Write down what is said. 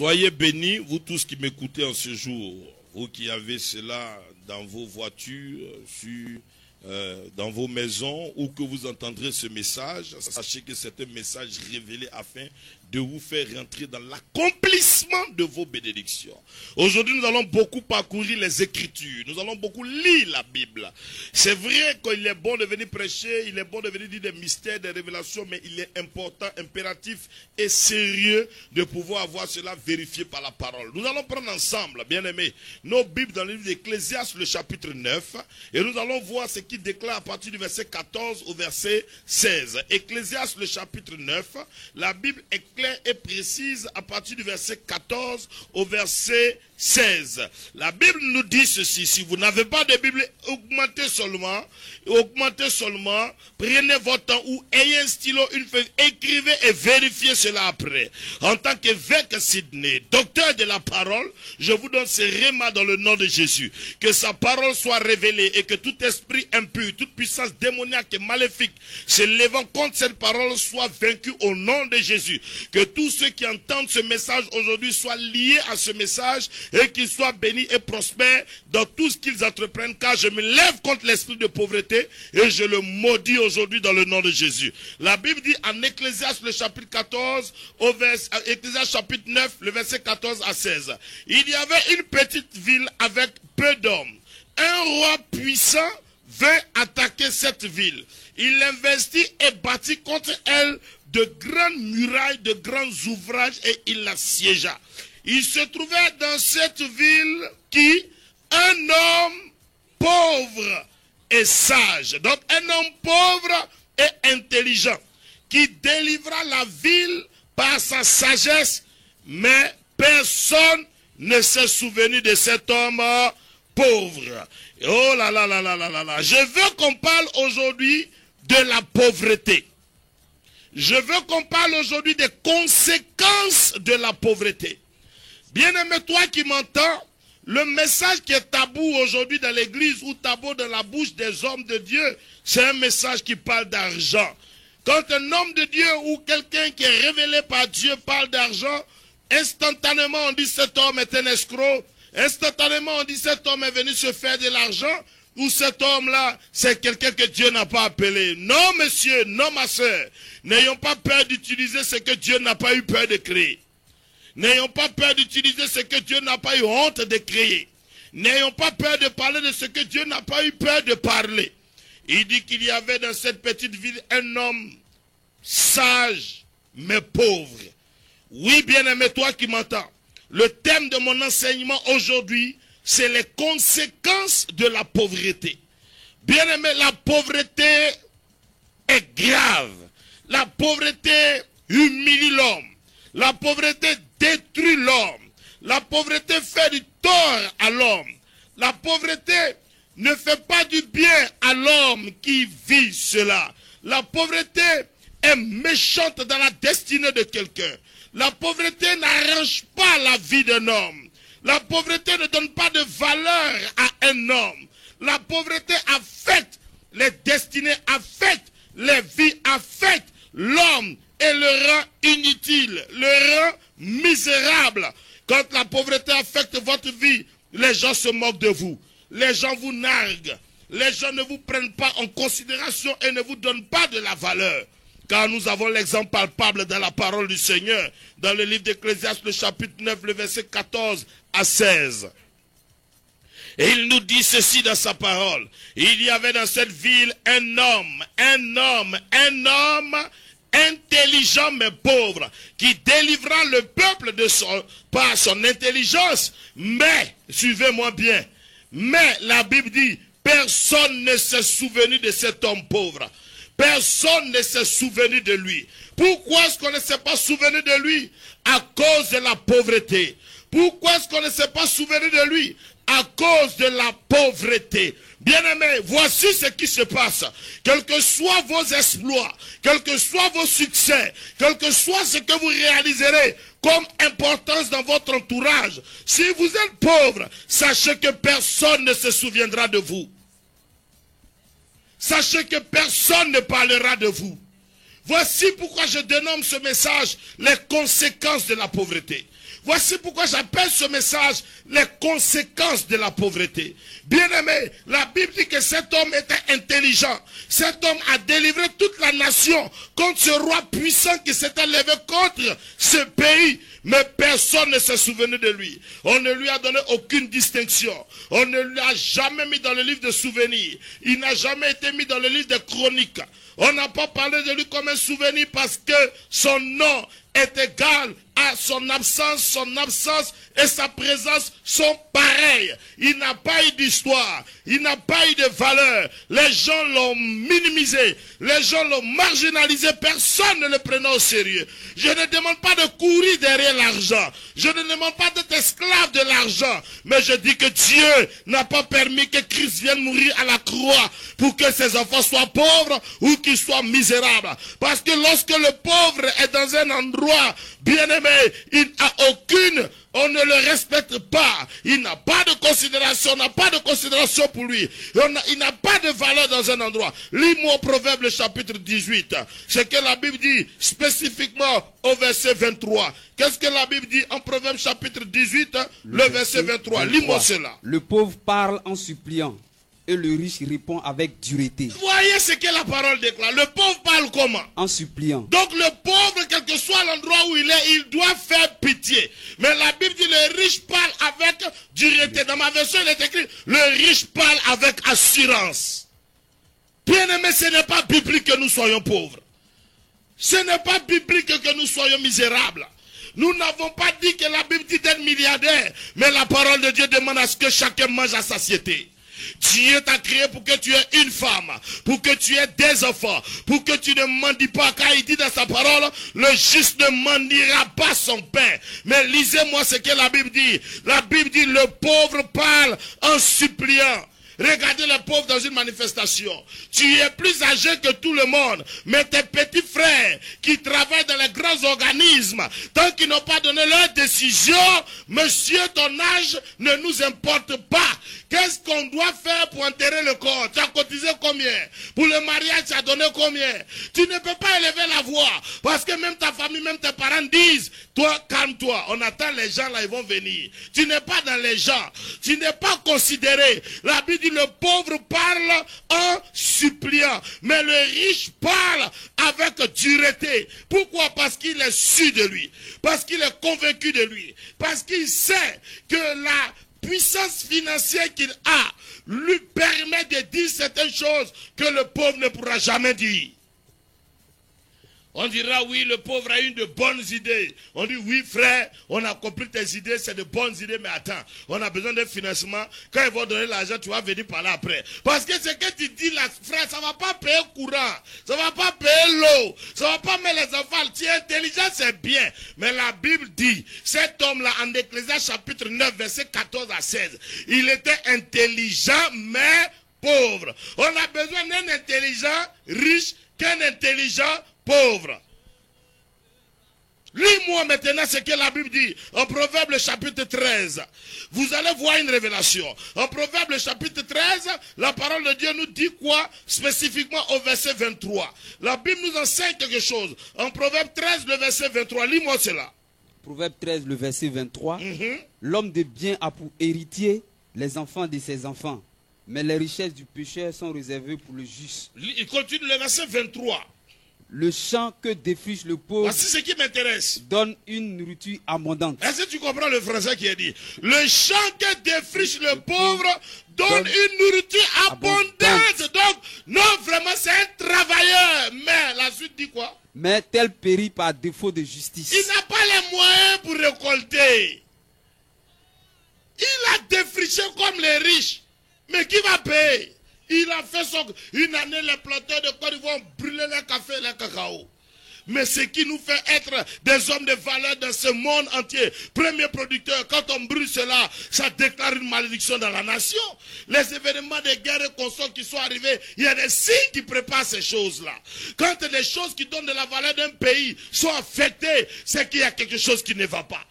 Soyez bénis, vous tous qui m'écoutez en ce jour, vous qui avez cela dans vos voitures, dans vos maisons, ou que vous entendrez ce message. Sachez que c'est un message révélé afin de vous faire rentrer dans l'accomplissement de vos bénédictions. Aujourd'hui, nous allons beaucoup parcourir les Écritures. Nous allons beaucoup lire la Bible. C'est vrai qu'il est bon de venir prêcher, il est bon de venir dire des mystères, des révélations, mais il est important, impératif et sérieux de pouvoir avoir cela vérifié par la parole. Nous allons prendre ensemble, bien aimés, nos Bibles dans le livre d'Ecclésiaste, le chapitre 9, et nous allons voir ce qui déclare à partir du verset 14 au verset 16. Ecclésiaste, le chapitre 9, la Bible est claire et précise à partir du verset 14 au verset 16. La Bible nous dit ceci: si vous n'avez pas de Bible, augmentez seulement, prenez votre temps ou ayez un stylo, une feuille, écrivez et vérifiez cela après. En tant qu'évêque Sydney, docteur de la parole, je vous donne ces rémas dans le nom de Jésus. Que sa parole soit révélée et que tout esprit impur, toute puissance démoniaque et maléfique se levant contre cette parole soit vaincu au nom de Jésus. Que tous ceux qui entendent ce message aujourd'hui soient liés à ce message et qu'ils soient bénis et prospères dans tout ce qu'ils entreprennent, car je me lève contre l'esprit de pauvreté et je le maudis aujourd'hui dans le nom de Jésus. La Bible dit en Ecclésiaste le chapitre 14, Ecclésiaste chapitre 9, le verset 14 à 16. Il y avait une petite ville avec peu d'hommes. Un roi puissant vint attaquer cette ville. Il investit et bâtit contre elle de grandes murailles, de grands ouvrages, et il l'assiégea. Il se trouvait dans cette ville un homme pauvre et sage. Donc un homme pauvre et intelligent qui délivra la ville par sa sagesse, mais personne ne s'est souvenu de cet homme pauvre. Oh là là là là là là là. Je veux qu'on parle aujourd'hui de la pauvreté. Je veux qu'on parle aujourd'hui des conséquences de la pauvreté. Bien-aimé, toi qui m'entends, le message qui est tabou aujourd'hui dans l'église ou tabou dans la bouche des hommes de Dieu, c'est un message qui parle d'argent. Quand un homme de Dieu ou quelqu'un qui est révélé par Dieu parle d'argent, instantanément on dit cet homme est un escroc, instantanément on dit cet homme est venu se faire de l'argent, ou cet homme-là, c'est quelqu'un que Dieu n'a pas appelé. Non, monsieur, non, ma soeur. N'ayons pas peur d'utiliser ce que Dieu n'a pas eu peur de créer. N'ayons pas peur d'utiliser ce que Dieu n'a pas eu honte de créer. N'ayons pas peur de parler de ce que Dieu n'a pas eu peur de parler. Il dit qu'il y avait dans cette petite ville un homme sage, mais pauvre. Oui, bien-aimé, toi qui m'entends, le thème de mon enseignement aujourd'hui, c'est les conséquences de la pauvreté. Bien-aimé, la pauvreté est grave. La pauvreté humilie l'homme. La pauvreté détruit l'homme. La pauvreté fait du tort à l'homme. La pauvreté ne fait pas du bien à l'homme qui vit cela. La pauvreté est méchante dans la destinée de quelqu'un. La pauvreté n'arrange pas la vie d'un homme. La pauvreté ne donne pas de valeur à un homme. La pauvreté affecte les destinées, affecte les vies, affecte l'homme et le rend inutile, le rend misérable. Quand la pauvreté affecte votre vie, les gens se moquent de vous. Les gens vous narguent. Les gens ne vous prennent pas en considération et ne vous donnent pas de la valeur. Car nous avons l'exemple palpable dans la parole du Seigneur, dans le livre d'Ecclésiaste, le chapitre 9, le verset 14 à 16. Et il nous dit ceci dans sa parole. Il y avait dans cette ville un homme intelligent mais pauvre, qui délivra le peuple par son intelligence. Mais, suivez-moi bien, mais la Bible dit, personne ne s'est souvenu de cet homme pauvre. Personne ne s'est souvenu de lui. Pourquoi est-ce qu'on ne s'est pas souvenu de lui? À cause de la pauvreté. Pourquoi est-ce qu'on ne s'est pas souvenu de lui? À cause de la pauvreté. Bien-aimés, voici ce qui se passe. Quels que soient vos exploits, quels que soient vos succès, quel que soit ce que vous réaliserez comme importance dans votre entourage, si vous êtes pauvre, sachez que personne ne se souviendra de vous. Sachez que personne ne parlera de vous. Voici pourquoi je dénomme ce message les conséquences de la pauvreté. Voici pourquoi j'appelle ce message les conséquences de la pauvreté. Bien-aimé, la Bible dit que cet homme était intelligent. Cet homme a délivré toute la nation contre ce roi puissant qui s'était levé contre ce pays. Mais personne ne se souvenait de lui. On ne lui a donné aucune distinction. On ne lui a jamais mis dans le livre de souvenirs. Il n'a jamais été mis dans le livre de chroniques. On n'a pas parlé de lui comme un souvenir parce que son nom est égal à son absence et sa présence sont pareils. Il n'a pas eu d'histoire, il n'a pas eu de valeur. Les gens l'ont minimisé, les gens l'ont marginalisé, personne ne le prenait au sérieux. Je ne demande pas de courir derrière l'argent, je ne demande pas d'être esclave de l'argent, mais je dis que Dieu n'a pas permis que Christ vienne mourir à la croix pour que ses enfants soient pauvres ou qu'ils soient misérables. Parce que lorsque le pauvre est dans un endroit bien-aimé, il n'a aucune, on ne le respecte pas, il n'a pas de considération, on n'a pas de considération pour lui, il n'a pas de valeur dans un endroit. Lis-moi Proverbe le chapitre 18, ce que la Bible dit spécifiquement au verset 23. Qu'est-ce que la Bible dit en Proverbe chapitre 18, le verset 23, lis-moi cela. Le pauvre parle en suppliant, et le riche répond avec dureté. Voyez ce que la parole déclare. Le pauvre parle comment? En suppliant. Donc le pauvre, quel que soit l'endroit où il est, il doit faire pitié. Mais la Bible dit le riche parle avec dureté. Dans ma version, il est écrit, le riche parle avec assurance. Bien aimé, ce n'est pas biblique que nous soyons pauvres. Ce n'est pas biblique que nous soyons misérables. Nous n'avons pas dit que la Bible dit d'être milliardaire. Mais la parole de Dieu demande à ce que chacun mange à satiété. Dieu t'a créé pour que tu aies une femme, pour que tu aies des enfants, pour que tu ne mendies pas. Car il dit dans sa parole, le juste ne mendiera pas son pain. Mais lisez-moi ce que la Bible dit. La Bible dit, le pauvre parle en suppliant. Regardez les pauvres dans une manifestation. Tu es plus âgé que tout le monde. Mais tes petits frères qui travaillent dans les grands organismes, tant qu'ils n'ont pas donné leur décision, monsieur, ton âge ne nous importe pas. Qu'est-ce qu'on doit faire pour enterrer le corps? Tu as cotisé combien? Pour le mariage, tu as donné combien? Tu ne peux pas élever la voix. Parce que même ta famille, même tes parents disent, toi, calme-toi. On attend les gens là, ils vont venir. Tu n'es pas dans les gens. Tu n'es pas considéré. La Bible dit, le pauvre parle en suppliant. Mais le riche parle avec dureté. Pourquoi? Parce qu'il est sûr de lui. Parce qu'il est convaincu de lui. Parce qu'il sait que la puissance financière qu'il a lui permet de dire certaines choses que le pauvre ne pourra jamais dire. On dira oui, le pauvre a une de bonnes idées. On dit oui frère, on a compris tes idées, c'est de bonnes idées, mais attends, on a besoin de financement. Quand ils vont donner l'argent, tu vas venir parler après. Parce que ce que tu dis là, frère, ça ne va pas payer courant, ça ne va pas payer l'eau, ça ne va pas mettre les enfants. Tu es intelligent, c'est bien. Mais la Bible dit, cet homme-là, en Ecclésiaste chapitre 9, verset 14 à 16, il était intelligent, mais pauvre. On a besoin d'un intelligent riche qu'un intelligent pauvre. Lis-moi maintenant ce que la Bible dit en Proverbe chapitre 13. Vous allez voir une révélation. En Proverbe chapitre 13, la parole de Dieu nous dit quoi spécifiquement au verset 23. La Bible nous enseigne quelque chose. En Proverbe 13, le verset 23, lis-moi cela. Proverbe 13, le verset 23. L'homme de bien a pour héritier les enfants de ses enfants, mais les richesses du pécheur sont réservées pour le juste. Il continue le verset 23. Le champ que défriche le pauvre, voici ce qui m'intéresse, donne une nourriture abondante. Est-ce que tu comprends le français qui est dit? Le champ que défriche le pauvre donne une nourriture abondante. Donc, non, vraiment, c'est un travailleur. Mais la suite dit quoi? Mais tel périt par défaut de justice. Il n'a pas les moyens pour récolter. Il a défriché comme les riches. Mais qui va payer? Il a fait une année, les planteurs de Côte d'Ivoire ont brûlé le café et le cacao. Mais ce qui nous fait être des hommes de valeur dans ce monde entier, premier producteur, quand on brûle cela, ça déclare une malédiction dans la nation. Les événements de guerre et consorts qui sont arrivés, il y a des signes qui préparent ces choses-là. Quand les choses qui donnent de la valeur d'un pays sont affectées, c'est qu'il y a quelque chose qui ne va pas.